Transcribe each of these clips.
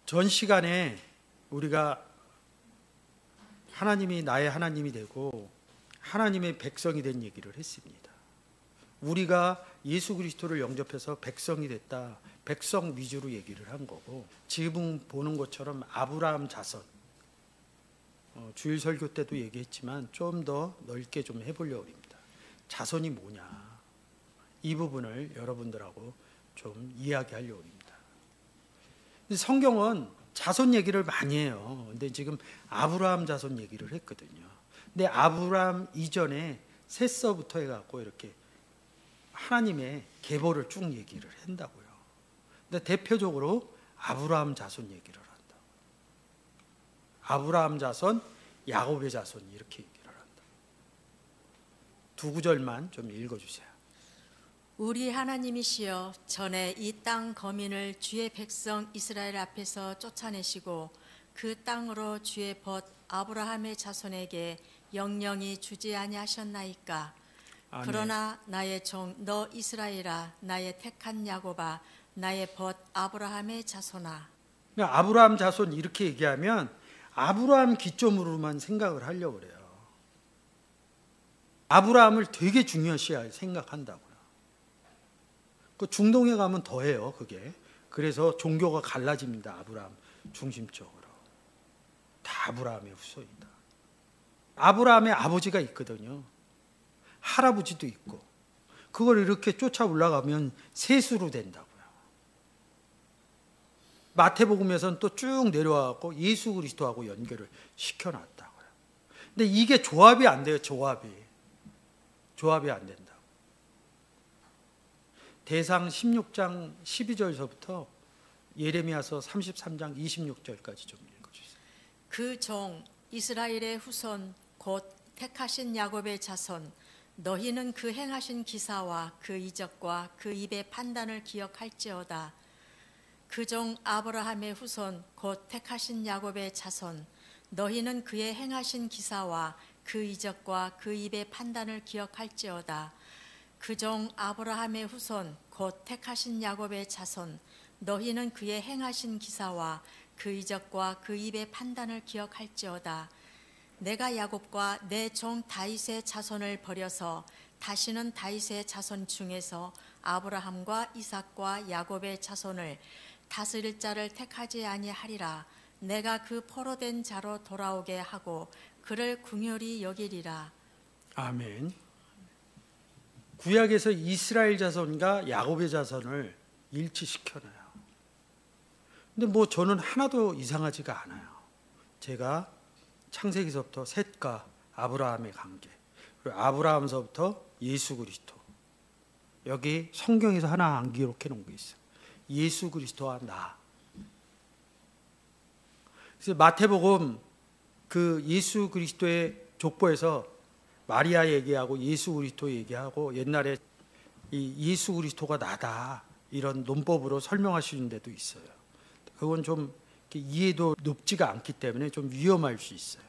전 시간에 우리가 하나님이 나의 하나님이 되고 하나님의 백성이 된 얘기를 했습니다. 우리가 예수 그리스도를 영접해서 백성이 됐다. 백성 위주로 얘기를 한 거고, 지금 보는 것처럼 아브라함 자손, 주일 설교 때도 얘기했지만 좀 더 넓게 좀 해보려고 합니다. 자손이 뭐냐, 이 부분을 여러분들하고 좀 이야기하려고 합니다. 성경은 자손 얘기를 많이 해요. 근데 지금 아브라함 자손 얘기를 했거든요. 근데 아브라함 이전에 셋서부터 해갖고 이렇게 하나님의 계보를 쭉 얘기를 한다고요. 근데 대표적으로 아브라함 자손 얘기를 한다. 아브라함 자손, 야곱의 자손 이렇게 얘기를 한다. 두 구절만 좀 읽어주세요. 우리 하나님이시여, 전에 이 땅 거민을 주의 백성 이스라엘 앞에서 쫓아내시고 그 땅으로 주의 벗 아브라함의 자손에게 영영이 주지 아니하셨나이까. 아멘. 그러나 나의 종 너 이스라엘아, 나의 택한 야곱아, 나의 벗 아브라함의 자손아. 아브라함 자손 이렇게 얘기하면 아브라함 기점으로만 생각을 하려고 그래요. 아브라함을 되게 중요시 생각한다고요. 그 중동에 가면 더해요, 그게. 그래서 종교가 갈라집니다. 아브라함 중심적으로. 다 아브라함의 후손이다. 아브라함의 아버지가 있거든요. 할아버지도 있고. 그걸 이렇게 쫓아 올라가면 셋으로 된다고요. 마태복음에서는 또 쭉 내려와서 예수 그리스도하고 연결을 시켜놨다고요. 근데 이게 조합이 안 돼요, 조합이 안 된다고. 대상 16장 12절서부터 예레미야서 33장 26절까지 좀 읽어주세요. 그 종 이스라엘의 후손 곧 택하신 야곱의 자손, 너희는 그 행하신 기사와 그 이적과 그 입의 판단을 기억할지어다. 그 종 아브라함의 후손 곧 택하신 야곱의 자손, 너희는 그의 행하신 기사와 그 이적과 그 입의 판단을 기억할지어다. 그 종 아브라함의 후손 곧 택하신 야곱의 자손, 너희는 그의 행하신 기사와 그 이적과 그 입의 판단을 기억할지어다. 내가 야곱과 내 종 다윗의 자손을 버려서 다시는 다윗의 자손 중에서 아브라함과 이삭과 야곱의 자손을 다스릴 자를 택하지 아니하리라. 내가 그 포로된 자로 돌아오게 하고 그를 긍휼히 여기리라. 아멘. 구약에서 이스라엘 자손과 야곱의 자손을 일치시켜놔요. 근데 뭐 저는 하나도 이상하지가 않아요. 제가 창세기서부터 셋과 아브라함의 관계, 그리고 아브라함서부터 예수 그리스도, 여기 성경에서 하나 안 기록해 놓은 게 있어요. 예수 그리스도와 나. 그래서 마태복음 그 예수 그리스도의 족보에서 마리아 얘기하고 예수 그리스도 얘기하고 옛날에 이 예수 그리스도가 나다 이런 논법으로 설명하시는 데도 있어요. 그건 좀 이해도 높지가 않기 때문에 좀 위험할 수 있어요.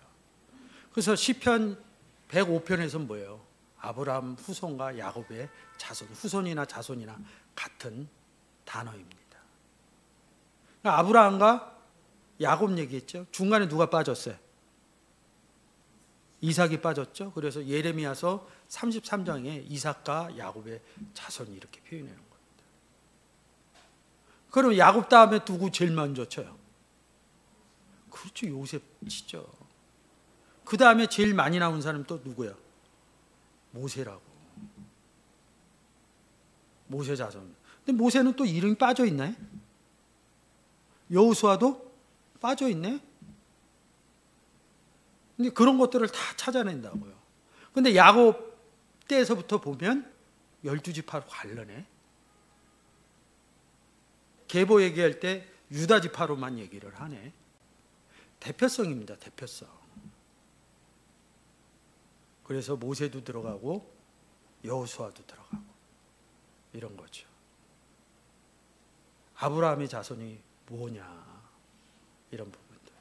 그래서 시편 105편에서는 뭐예요? 아브라함 후손과 야곱의 자손, 후손이나 자손이나 같은 단어입니다. 아브라함과 야곱 얘기했죠. 중간에 누가 빠졌어요? 이삭이 빠졌죠. 그래서 예레미야서 33장에 이삭과 야곱의 자손이 이렇게 표현하는 겁니다. 그럼 야곱 다음에 누구 제일 먼저 쳐요? 그렇죠, 요셉 치죠. 그 다음에 제일 많이 나온 사람 또 누구야? 모세라고. 모세 자손. 근데 모세는 또 이름이 빠져 있나요? 여호수아도 빠져 있네. 근데 그런 것들을 다 찾아낸다고요. 근데 야곱 때에서부터 보면 12지파로 관련해. 계보 얘기할 때 유다 지파로만 얘기를 하네. 대표성입니다, 대표성. 그래서 모세도 들어가고 여호수아도 들어가고 이런 거죠. 아브라함의 자손이 뭐냐, 이런 부분들.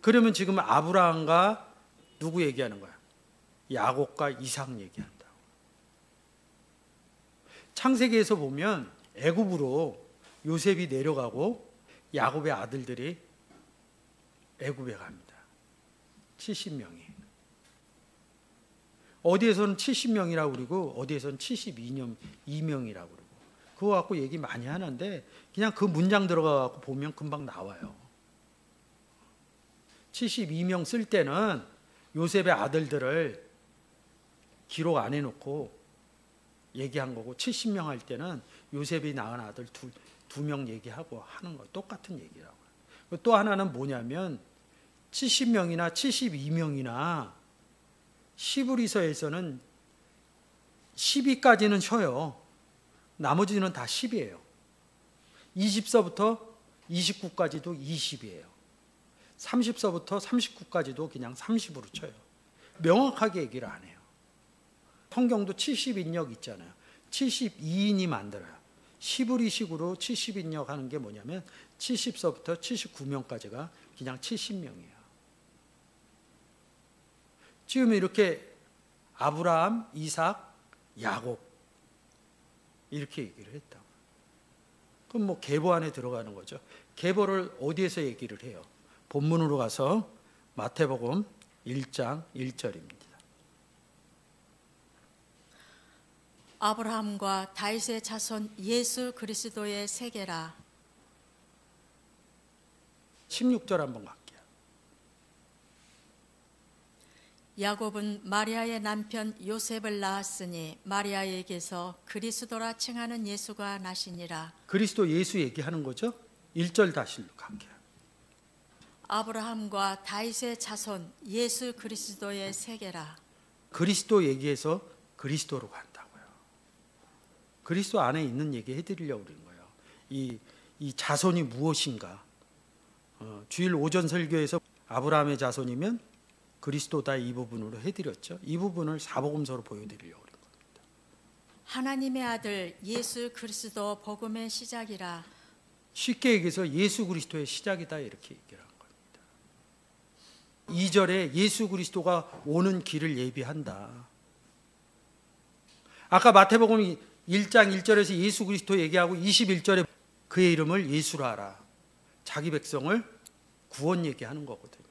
그러면 지금 아브라함과 누구 얘기하는 거야? 야곱과 이삭 얘기한다고. 창세기에서 보면 애굽으로 요셉이 내려가고 야곱의 아들들이 애굽에 갑니다. 70명이. 어디에서는 70명이라고 그러고 어디에서는 72명이라고 그러고 그거 갖고 얘기 많이 하는데 그냥 그 문장 들어가 갖고 보면 금방 나와요. 72명 쓸 때는 요셉의 아들들을 기록 안 해놓고 얘기한 거고 70명 할 때는 요셉이 낳은 아들 두 명 얘기하고 하는 거 똑같은 얘기라고요. 또 하나는 뭐냐면 70명이나 72명이나 시브리서에서는 12까지는 쉬어요. 나머지는 다 10이에요. 20서부터 29까지도 20이에요. 30서부터 39까지도 그냥 30으로 쳐요. 명확하게 얘기를 안 해요. 성경도 70인역 있잖아요. 72인이 만들어요. 시브리식으로 70인역 하는 게 뭐냐면 70서부터 79명까지가 그냥 70명이에요. 지금 이렇게 아브라함, 이삭, 야곱 이렇게 얘기를 했다고. 그럼 뭐 계보 안에 들어가는 거죠. 계보를 어디에서 얘기를 해요? 본문으로 가서 마태복음 1장 1절입니다. 아브라함과 다윗의 자손 예수 그리스도의 세계라. 16절 한번 갈게요. 야곱은 마리아의 남편 요셉을 낳았으니 마리아에게서 그리스도라 칭하는 예수가 나시니라. 그리스도 예수 얘기하는 거죠. 1절 다시 갈게요. 아브라함과 다윗의 자손 예수 그리스도의 세계라. 그리스도 얘기해서 그리스도로 간다고요. 그리스도 안에 있는 얘기 해드리려고 그러는 거예요. 이 자손이 무엇인가. 주일 오전 설교에서 아브라함의 자손이면 그리스도다 이 부분으로 해드렸죠. 이 부분을 사복음서로 보여드리려고 그런 겁니다. 하나님의 아들 예수 그리스도 복음의 시작이라. 쉽게 얘기해서 예수 그리스도의 시작이다 이렇게 얘기를 한 겁니다. 2절에 예수 그리스도가 오는 길을 예비한다. 아까 마태복음 1장 1절에서 예수 그리스도 얘기하고 21절에 그의 이름을 예수로 하라. 자기 백성을 구원 얘기하는 거거든요.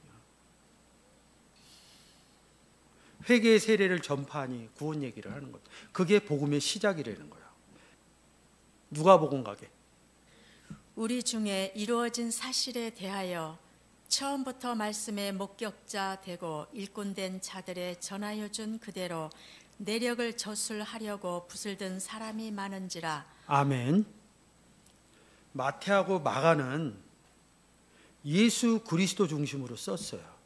회개의 세례를 전파하니 구원 얘기를 하는 것. 그게 복음의 시작이라는 거예요. 누가복음 가게. 우리 중에 이루어진 사실에 대하여 처음부터 말씀의 목격자 되고 일꾼된 자들의 전하여 준 그대로 내력을 저술하려고 붓을 든 사람이 많은지라. 아멘. 마태하고 마가는 예수 그리스도 중심으로 썼어요.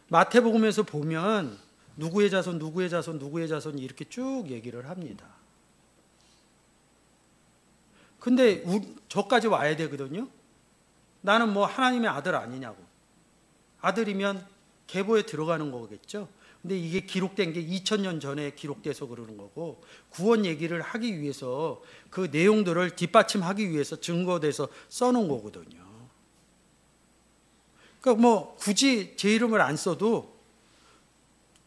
마태복음에서 보면 누구의 자손, 누구의 자손, 누구의 자손 이렇게 쭉 얘기를 합니다. 근데 저까지 와야 되거든요. 나는 뭐 하나님의 아들 아니냐고. 아들이면 계보에 들어가는 거겠죠. 근데 이게 기록된 게 2000년 전에 기록돼서 그러는 거고 구원 얘기를 하기 위해서 그 내용들을 뒷받침하기 위해서 증거돼서 써놓은 거거든요. 그러니까 뭐 굳이 제 이름을 안 써도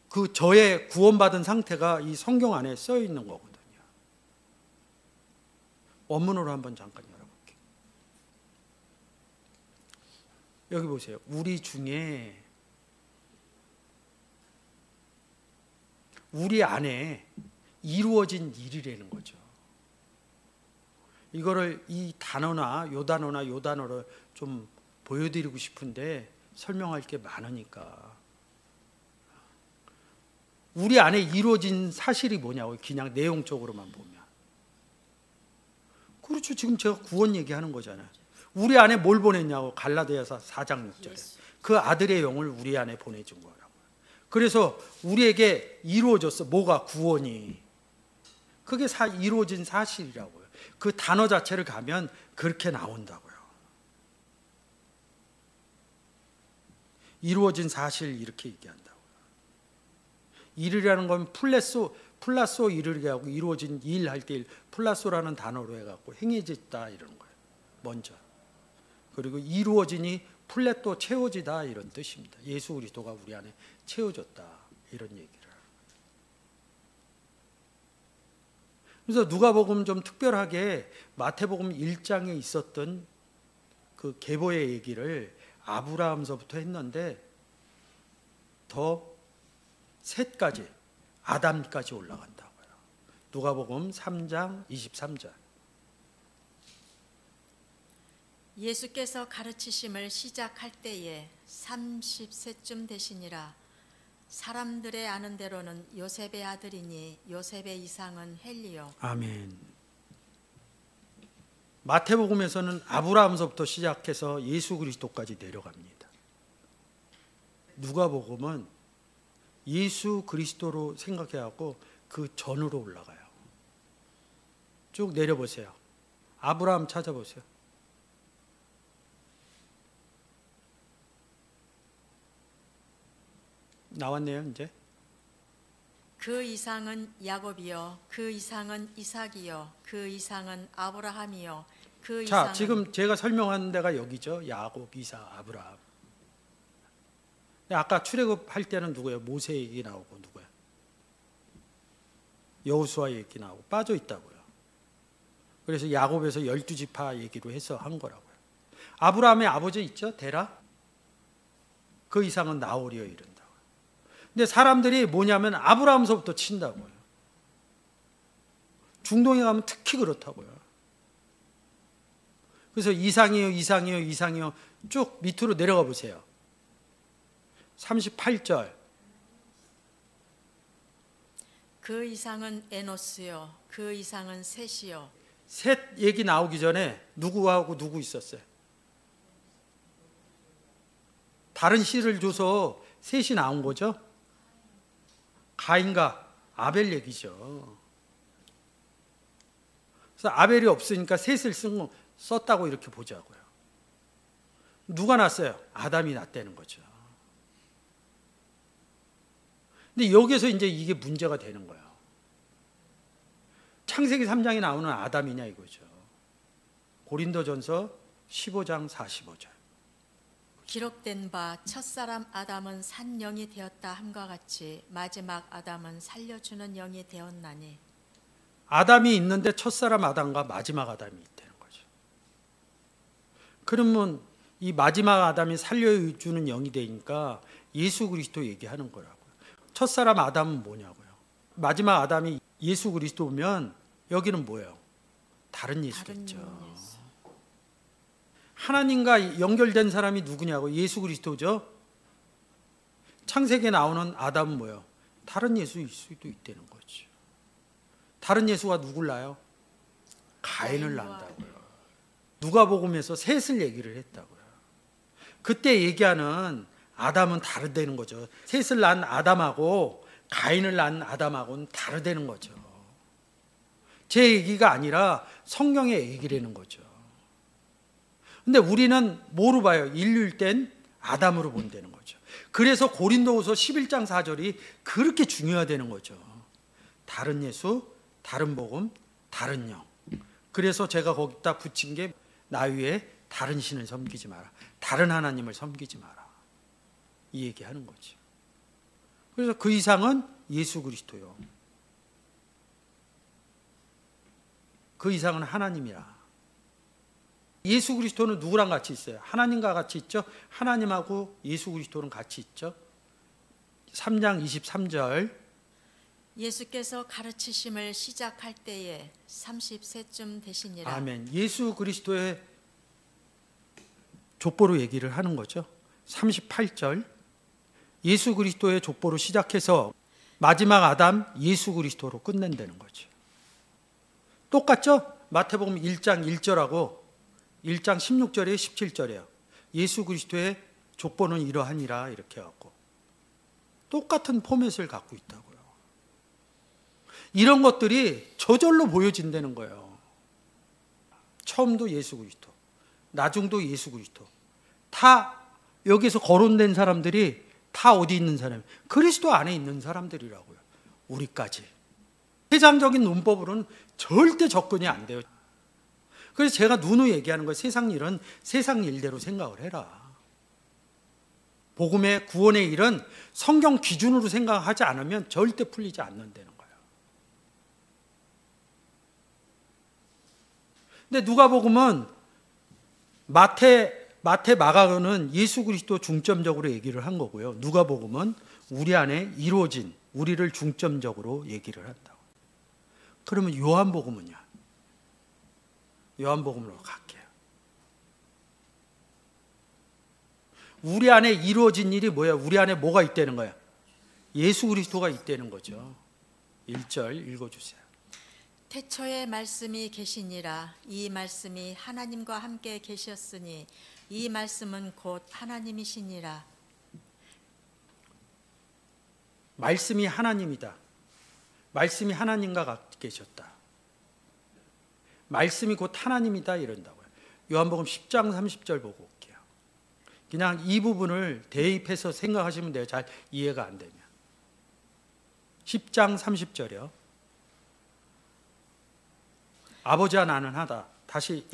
그 저의 구원받은 상태가 이 성경 안에 써 있는 거거든요. 원문으로 한번 잠깐 열어볼게요. 여기 보세요. 우리 중에 우리 안에 이루어진 일이라는 거죠. 이거를 이 단어나 요 단어나 요 단어를 좀 보여드리고 싶은데 설명할 게 많으니까. 우리 안에 이루어진 사실이 뭐냐고 그냥 내용적으로만 보면. 그렇죠. 지금 제가 구원 얘기하는 거잖아요. 우리 안에 뭘 보냈냐고 갈라디아서 4장 6절에. 그 아들의 영을 우리 안에 보내준 거라고요. 그래서 우리에게 이루어졌어. 뭐가? 구원이. 그게 이루어진 사실이라고요. 그 단어 자체를 가면 그렇게 나온다고요. 이루어진 사실 이렇게 얘기한다고요. 일이라는 건 플라소 일을 하고 이루어진 일 할 때 플라소라는 단어로 해갖고 행해졌다 이러는 거예요. 먼저. 그리고 이루어지니 플랫도 채워지다 이런 뜻입니다. 예수 그리스도가 우리 안에 채워졌다 이런 얘기를. 그래서 누가복음 좀 특별하게 마태복음 1장에 있었던 그 계보의 얘기를 아브라함서부터 했는데 더 셋까지 아담까지 올라간다고요. 누가복음 3장 23절. 예수께서 가르치심을 시작할 때에 30세쯤 되시니라. 사람들의 아는 대로는 요셉의 아들이니 요셉의 이상은 헬리요. 아멘. 마태복음에서는 아브라함서부터 시작해서 예수 그리스도까지 내려갑니다. 누가복음은 예수 그리스도로 생각해갖고 그 전으로 올라가요. 쭉 내려보세요. 아브라함 찾아보세요. 나왔네요, 이제. 그 이상은 야곱이요, 그 이상은 이삭이요, 그 이상은 아브라함이요, 그 자, 이상은 지금 제가 설명한 데가 여기죠. 야곱, 이삭, 아브라함. 아까 출애굽할 때는 누구예요? 모세 얘기 나오고 누구예요? 여호수아 얘기 나오고 빠져 있다고요. 그래서 야곱에서 12지파 얘기로 해서 한 거라고요. 아브라함의 아버지 있죠? 데라. 그 이상은 나홀이요 이른다고요. 근데 사람들이 뭐냐면 아브라함서부터 친다고요. 중동에 가면 특히 그렇다고요. 그래서 이상이요 쭉 밑으로 내려가 보세요. 38절. 그 이상은 에노스요, 그 이상은 셋이요. 셋 얘기 나오기 전에 누구하고 누구 있었어요? 다른 씨를 줘서 셋이 나온 거죠. 가인과 아벨 얘기죠. 그래서 아벨이 없으니까 셋을 썼다고 이렇게 보자고요. 누가 났어요? 아담이 났다는 거죠. 근데 여기서 이제 이게 문제가 되는 거예요. 창세기 3장에 나오는 아담이냐 이거죠. 고린도전서 15장 45절. 기록된 바 첫사람 아담은 산 영이 되었다 함과 같이 마지막 아담은 살려주는 영이 되었나니. 아담이 있는데 첫사람 아담과 마지막 아담이 있다는 거죠. 그러면 이 마지막 아담이 살려주는 영이 되니까 예수 그리스도 얘기하는 거라고요. 첫사람 아담은 뭐냐고요. 마지막 아담이 예수 그리스도면 여기는 뭐예요? 다른 예수겠죠. 다른 예수. 하나님과 연결된 사람이 누구냐고. 예수 그리스도죠. 창세기에 나오는 아담은 뭐예요? 다른 예수일 수도 있다는 거죠. 다른 예수가 누굴 낳아요? 가인을 낳는다고요. 누가복음에서 셋을 얘기를 했다고요. 그때 얘기하는 아담은 다르다는 거죠. 셋을 낳은 아담하고 가인을 낳은 아담하고는 다르다는 거죠. 제 얘기가 아니라 성경의 얘기라는 거죠. 근데 우리는 뭐로 봐요? 인류일 땐 아담으로 본다는 거죠. 그래서 고린도후서 11장 4절이 그렇게 중요하다는 거죠. 다른 예수, 다른 복음, 다른 영. 그래서 제가 거기다 붙인 게 나 위에 다른 신을 섬기지 마라. 다른 하나님을 섬기지 마라. 이 얘기하는 거죠. 그래서 그 이상은 예수 그리스도요. 그 이상은 하나님이라. 예수 그리스도는 누구랑 같이 있어요? 하나님과 같이 있죠? 하나님하고 예수 그리스도는 같이 있죠? 3장 23절. 예수께서 가르치심을 시작할 때에 30세쯤 되시니라. 아멘. 예수 그리스도의 족보로 얘기를 하는 거죠. 38절. 예수 그리스도의 족보로 시작해서 마지막 아담 예수 그리스도로 끝낸다는 거죠. 똑같죠? 마태복음 1장 1절하고 1장 16절에 17절이에요. 예수 그리스도의 족보는 이러하니라 이렇게 해갖고 똑같은 포맷을 갖고 있다고요. 이런 것들이 저절로 보여진다는 거예요. 처음도 예수 그리스도, 나중도 예수 그리스도. 다 여기서 거론된 사람들이 다 어디 있는 사람이에요? 그리스도 안에 있는 사람들이라고요. 우리까지. 세상적인 논법으로는 절대 접근이 안 돼요. 그래서 제가 누누이 얘기하는 거예요. 세상 일은 세상 일대로 생각을 해라. 복음의 구원의 일은 성경 기준으로 생각하지 않으면 절대 풀리지 않는다는 거예요. 근데 누가복음은 마태, 마가는 예수 그리스도 중점적으로 얘기를 한 거고요. 누가복음은 우리 안에 이루어진 우리를 중점적으로 얘기를 한다고. 그러면 요한복음은요? 요한복음으로 갈게요. 우리 안에 이루어진 일이 뭐야? 우리 안에 뭐가 있다는 거야? 예수 그리스도가 있다는 거죠. 1절 읽어주세요. 태초에 말씀이 계시니라. 이 말씀이 하나님과 함께 계셨으니 이 말씀은 곧 하나님이시니라. 말씀이 하나님이다. 말씀이 하나님과 같이 계셨다. 말씀이 곧 하나님이다 이런다고요. 요한복음 10장 30절 보고 올게요. 그냥 이 부분을 대입해서 생각하시면 돼요. 잘 이해가 안 되면. 10장 30절이요. 아버지와 나는 하다. 다시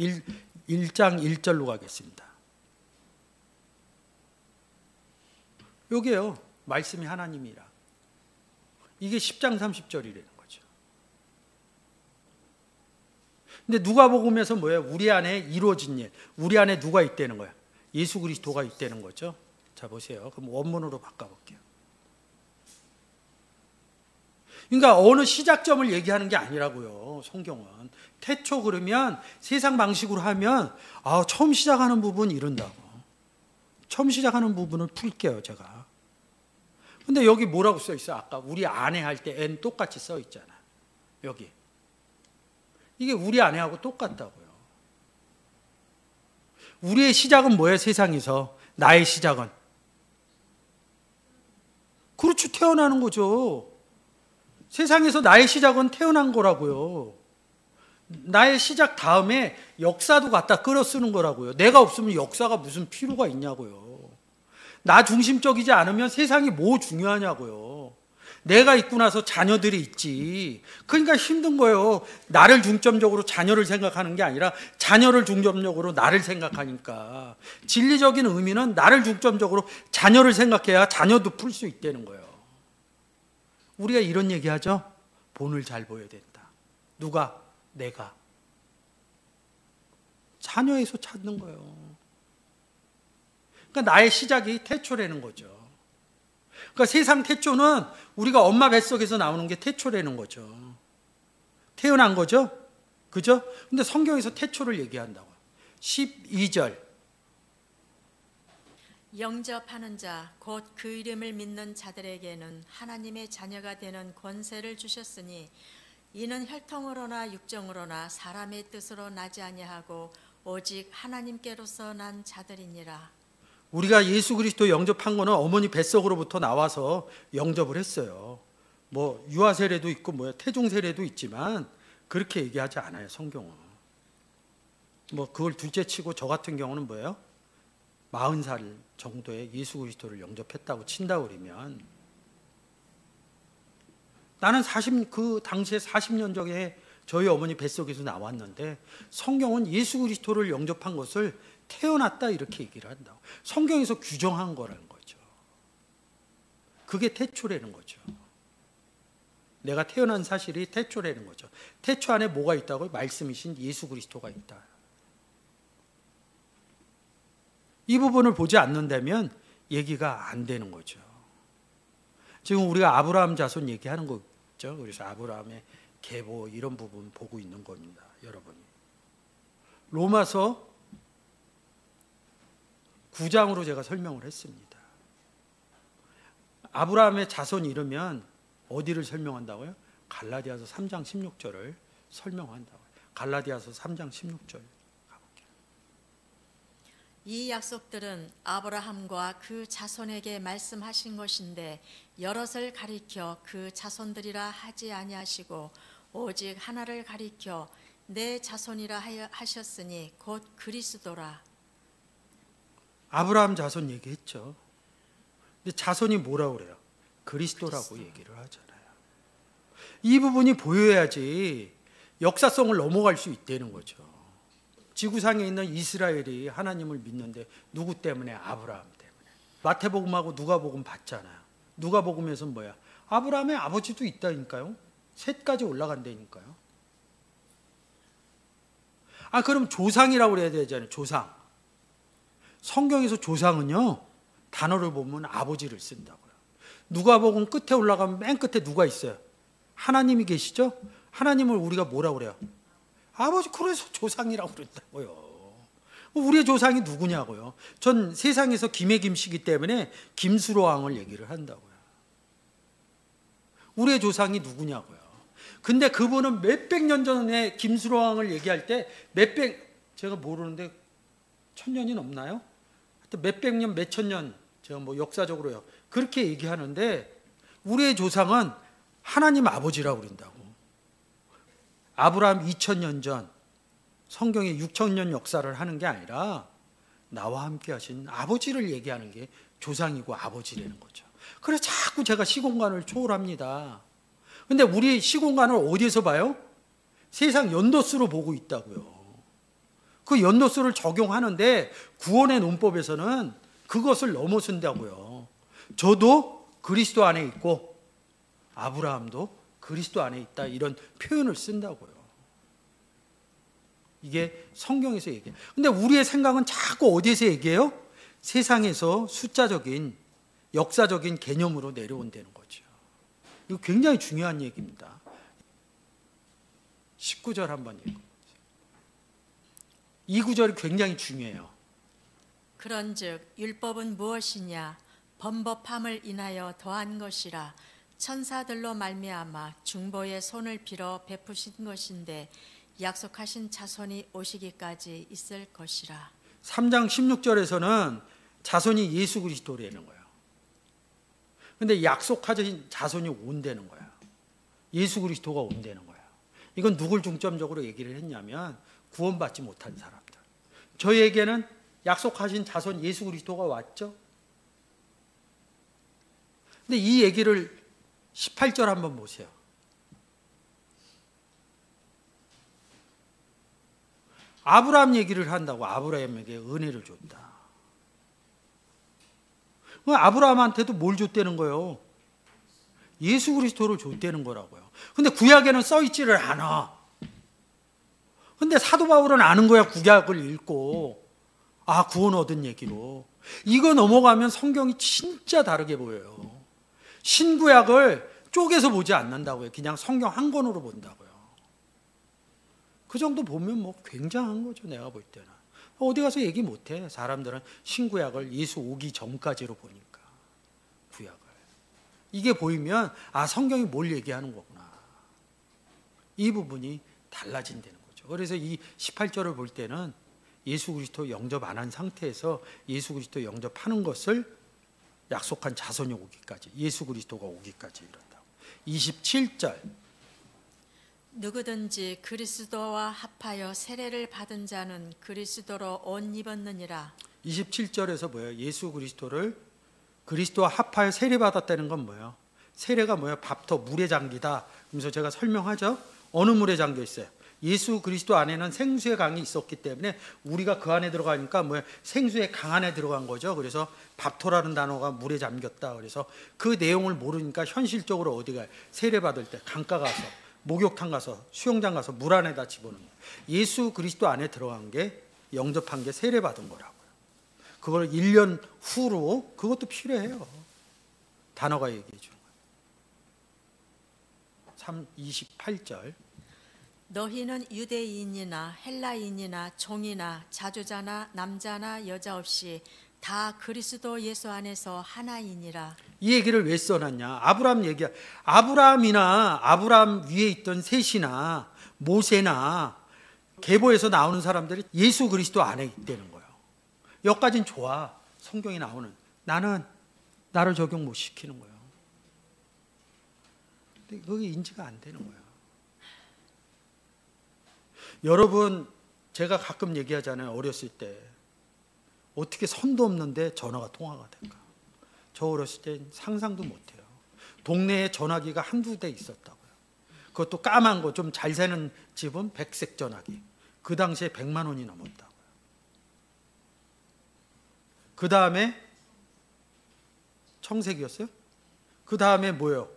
1장 1절로 가겠습니다. 여기에요. 말씀이 하나님이라. 이게 10장 30절이라는 거죠. 근데 누가복음에서 뭐예요? 우리 안에 이루어진 일. 우리 안에 누가 있다는 거야? 예수 그리스도가 있다는 거죠. 자 보세요. 그럼 원문으로 바꿔볼게요. 그러니까 어느 시작점을 얘기하는 게 아니라고요. 성경은. 태초 그러면 세상 방식으로 하면 처음 시작하는 부분 이런다고. 처음 시작하는 부분을 풀게요, 제가. 근데 여기 뭐라고 써 있어요? 아까 우리 안에 할 때 N 똑같이 써 있잖아. 여기. 이게 우리 안에하고 똑같다고요. 우리의 시작은 뭐예요? 세상에서. 나의 시작은. 그렇죠. 태어나는 거죠. 세상에서 나의 시작은 태어난 거라고요. 나의 시작 다음에 역사도 갖다 끌어 쓰는 거라고요. 내가 없으면 역사가 무슨 필요가 있냐고요. 나 중심적이지 않으면 세상이 뭐 중요하냐고요. 내가 있고 나서 자녀들이 있지. 그러니까 힘든 거예요. 나를 중점적으로 자녀를 생각하는 게 아니라 자녀를 중점적으로 나를 생각하니까. 진리적인 의미는 나를 중점적으로 자녀를 생각해야 자녀도 풀 수 있다는 거예요. 우리가 이런 얘기하죠. 본을 잘 보여야 된다. 누가? 내가. 자녀에서 찾는 거예요. 그러니까 나의 시작이 태초라는 거죠. 그러니까 세상 태초는 우리가 엄마 뱃속에서 나오는 게 태초라는 거죠. 태어난 거죠. 그죠? 근데 성경에서 태초를 얘기한다고. 12절. 영접하는 자 곧 그 이름을 믿는 자들에게는 하나님의 자녀가 되는 권세를 주셨으니 이는 혈통으로나 육정으로나 사람의 뜻으로 나지 아니하고 오직 하나님께로서 난 자들이니라. 우리가 예수 그리스도 영접한 거는 어머니 뱃속으로부터 나와서 영접을 했어요. 뭐 유아 세례도 있고 태중 세례도 있지만 그렇게 얘기하지 않아요, 성경은. 뭐 그걸 둘째치고 저 같은 경우는 뭐예요? 40살 정도에 예수 그리스도를 영접했다고 친다 그러면 나는 그 당시에 40년 전에 저희 어머니 뱃속에서 나왔는데 성경은 예수 그리스도를 영접한 것을 태어났다 이렇게 얘기를 한다고. 성경에서 규정한 거라는 거죠. 그게 태초라는 거죠. 내가 태어난 사실이 태초라는 거죠. 태초 안에 뭐가 있다고요? 말씀이신 예수 그리스도가 있다. 이 부분을 보지 않는다면 얘기가 안 되는 거죠. 지금 우리가 아브라함 자손 얘기하는 거죠. 그래서 아브라함의 계보 이런 부분 보고 있는 겁니다, 여러분이. 로마서 9장으로 제가 설명을 했습니다. 아브라함의 자손 이르면 어디를 설명한다고요? 갈라디아서 3장 16절을 설명한다고요. 갈라디아서 3장 16절. 이 약속들은 아브라함과 그 자손에게 말씀하신 것인데 여럿을 가리켜 그 자손들이라 하지 아니하시고 오직 하나를 가리켜 내 자손이라 하셨으니 곧 그리스도라. 아브라함 자손 얘기했죠. 근데 자손이 뭐라고 그래요? 그리스도라고 얘기를 하잖아요. 이 부분이 보여야지 역사성을 넘어갈 수 있다는 거죠. 지구상에 있는 이스라엘이 하나님을 믿는데 누구 때문에? 아브라함 때문에. 마태복음하고 누가복음 봤잖아요. 누가복음에서는 뭐야? 아브라함의 아버지도 있다니까요. 셋까지 올라간다니까요. 그럼 조상이라고 그래야 되잖아요. 조상. 성경에서 조상은요, 단어를 보면 아버지를 쓴다고요. 누가복음 끝에 올라가면 맨 끝에 누가 있어요? 하나님이 계시죠? 하나님을 우리가 뭐라고 그래요? 아버지. 그래서 조상이라고 그랬다고요. 우리의 조상이 누구냐고요. 전 세상에서 김의 김씨기 때문에 김수로 왕을 얘기를 한다고요. 우리의 조상이 누구냐고요. 근데 그분은 몇백 년 전에 김수로 왕을 얘기할 때 제가 모르는데 1000년이 넘나요? 하여튼 몇백 년, 몇천 년, 제가 뭐 역사적으로요. 그렇게 얘기하는데 우리의 조상은 하나님 아버지라고 그런다고. 아브라함 2000년 전 성경의 6000년 역사를 하는 게 아니라 나와 함께 하신 아버지를 얘기하는 게 조상이고 아버지라는 거죠. 그래서 자꾸 제가 시공간을 초월합니다. 근데 우리 시공간을 어디에서 봐요? 세상 연도수로 보고 있다고요. 그 연도수를 적용하는데 구원의 논법에서는 그것을 넘어선다고요. 저도 그리스도 안에 있고 아브라함도 그리스도 안에 있다, 이런 표현을 쓴다고요. 이게 성경에서 얘기해요. 근데 우리의 생각은 자꾸 어디에서 얘기해요? 세상에서 숫자적인 역사적인 개념으로 내려온다는 거죠. 이거 굉장히 중요한 얘기입니다. 19절 한번 읽어보세요. 이 구절이 굉장히 중요해요. 그런즉 율법은 무엇이냐? 범법함을 인하여 더한 것이라. 천사들로 말미암아 중보의 손을 빌어 베푸신 것인데 약속하신 자손이 오시기까지 있을 것이라. 3장 16절에서는 자손이 예수 그리스도라는 거예요. 근데 약속하신 자손이 온다는 거예요. 예수 그리스도가 온다는 거예요. 이건 누굴 중점적으로 얘기를 했냐면 구원받지 못한 사람들. 저희에게는 약속하신 자손 예수 그리스도가 왔죠. 근데 이 얘기를 18절 한번 보세요. 아브라함 얘기를 한다고. 아브라함에게 은혜를 줬다. 아브라함한테도 뭘 줬다는 거예요? 예수 그리스도를 줬다는 거라고요. 근데 구약에는 써 있지를 않아. 근데 사도 바울은 아는 거야. 구약을 읽고 구원 얻은 얘기로. 이거 넘어가면 성경이 진짜 다르게 보여요. 신구약을 쪼개서 보지 않는다고요. 그냥 성경 한 권으로 본다고요. 그 정도 보면 뭐 굉장한 거죠. 내가 볼 때는 어디 가서 얘기 못해. 사람들은 신구약을 예수 오기 전까지로 보니까. 구약을 이게 보이면 성경이 뭘 얘기하는 거구나, 이 부분이 달라진다는 거죠. 그래서 이 18절을 볼 때는 예수 그리스도 영접 안 한 상태에서 예수 그리스도 영접하는 것을 약속한 자손이 오기까지, 예수 그리스도가 오기까지 이런다고. 27절 누구든지 그리스도와 합하여 세례를 받은 자는 그리스도로 옷 입었느니라. 27절에서 뭐예요? 예수 그리스도를 그리스도와 합하여 세례 받았다는 건 뭐예요? 세례가 뭐예요? 밥터 물에 잠기다. 그래서 제가 설명하죠. 어느 물에 잠겨 있어요? 예수 그리스도 안에는 생수의 강이 있었기 때문에 우리가 그 안에 들어가니까 뭐예요? 생수의 강 안에 들어간 거죠. 그래서 밥토라는 단어가 물에 잠겼다. 그래서 그 내용을 모르니까 현실적으로 어디 가요? 세례 받을 때 강가 가서, 목욕탕 가서, 수영장 가서 물 안에다 집어넣는 거예요. 예수 그리스도 안에 들어간 게, 영접한 게 세례 받은 거라고요. 그걸 1년 후로, 그것도 필요해요. 단어가 얘기해 주는 거예요. 28절 너희는 유대인이나 헬라인이나 종이나 자주자나 남자나 여자 없이 다 그리스도 예수 안에서 하나이니라. 이 얘기를 왜 써놨냐? 아브라함이나 아브라함 위에 있던 셋이나 모세나 계보에서 나오는 사람들이 예수 그리스도 안에 있다는 거예요. 여기까지는 좋아. 성경에 나오는. 나를 적용 못 시키는 거예요. 근데 그게 인지가 안 되는 거예요. 여러분, 제가 가끔 얘기하잖아요. 어렸을 때 어떻게 선도 없는데 전화가 통화가 될까? 저 어렸을 땐 상상도 못해요. 동네에 전화기가 한두 대 있었다고요. 그것도 까만 거, 좀 잘 사는 집은 백색 전화기. 그 당시에 100만 원이 넘었다고요. 그 다음에 청색이었어요? 그 다음에 뭐예요?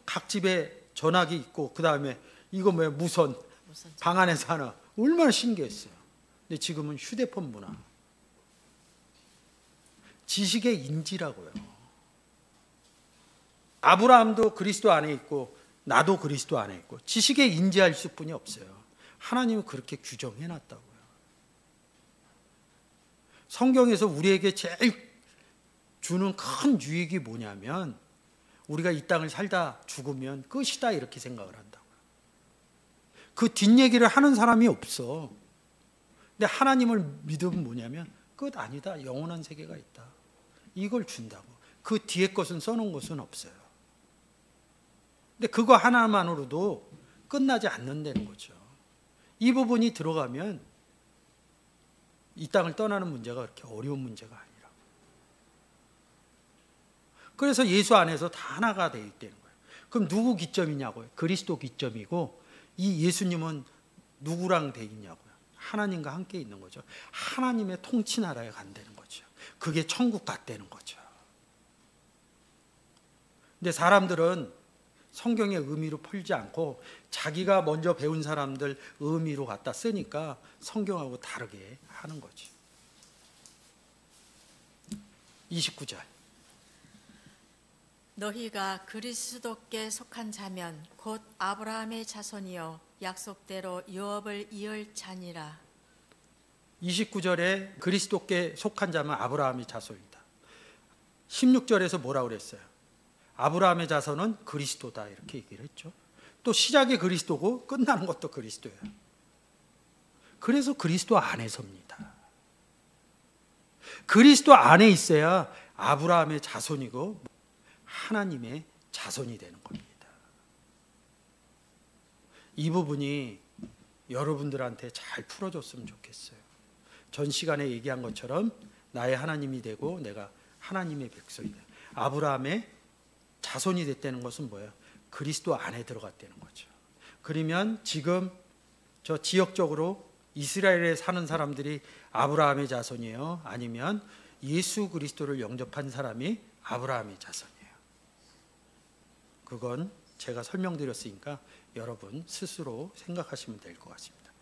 각 집에 전화기 있고, 그 다음에 이거 뭐예요? 무선. 방 안에서 하나. 얼마나 신기했어요. 근데 지금은 휴대폰 문화. 지식의 인지라고요. 아브라함도 그리스도 안에 있고 나도 그리스도 안에 있고 지식의 인지할 수뿐이 없어요. 하나님은 그렇게 규정해 놨다고요. 성경에서 우리에게 제일 주는 큰 유익이 뭐냐면 우리가 이 땅을 살다 죽으면 끝이다 이렇게 생각을 한다고요. 그 뒷얘기를 하는 사람이 없어. 근데 하나님을 믿으면 뭐냐면 끝 아니다. 영원한 세계가 있다. 이걸 준다고. 그 뒤에 것은 써놓은 것은 없어요. 근데 그거 하나만으로도 끝나지 않는다는 거죠. 이 부분이 들어가면 이 땅을 떠나는 문제가 그렇게 어려운 문제가 아니라고. 그래서 예수 안에서 다 하나가 되어 있다는 거예요. 그럼 누구 기점이냐고요? 그리스도 기점이고 이 예수님은 누구랑 되어 있냐고요? 하나님과 함께 있는 거죠. 하나님의 통치 나라에 간다는 거죠. 그게 천국 같다는 거죠. 근데 사람들은 성경의 의미로 풀지 않고 자기가 먼저 배운 사람들 의미로 갖다 쓰니까 성경하고 다르게 하는 거죠. 29절. 너희가 그리스도께 속한 자면 곧 아브라함의 자손이요 약속대로 유업을 이을 자니라. 29절에 그리스도께 속한 자면 아브라함의 자손이다. 16절에서 뭐라고 그랬어요? 아브라함의 자손은 그리스도다 이렇게 얘기를 했죠. 또 시작이 그리스도고 끝나는 것도 그리스도예요. 그래서 그리스도 안에 섭니다. 그리스도 안에 있어야 아브라함의 자손이고 하나님의 자손이 되는 겁니다. 이 부분이 여러분들한테 잘 풀어줬으면 좋겠어요. 전 시간에 얘기한 것처럼 나의 하나님이 되고 내가 하나님의 백성이다. 아브라함의 자손이 됐다는 것은 뭐예요? 그리스도 안에 들어갔다는 거죠. 그러면 지금 저 지역적으로 이스라엘에 사는 사람들이 아브라함의 자손이에요? 아니면 예수 그리스도를 영접한 사람이 아브라함의 자손이에요? 그건 제가 설명드렸으니까 여러분 스스로 생각하시면 될 것 같습니다.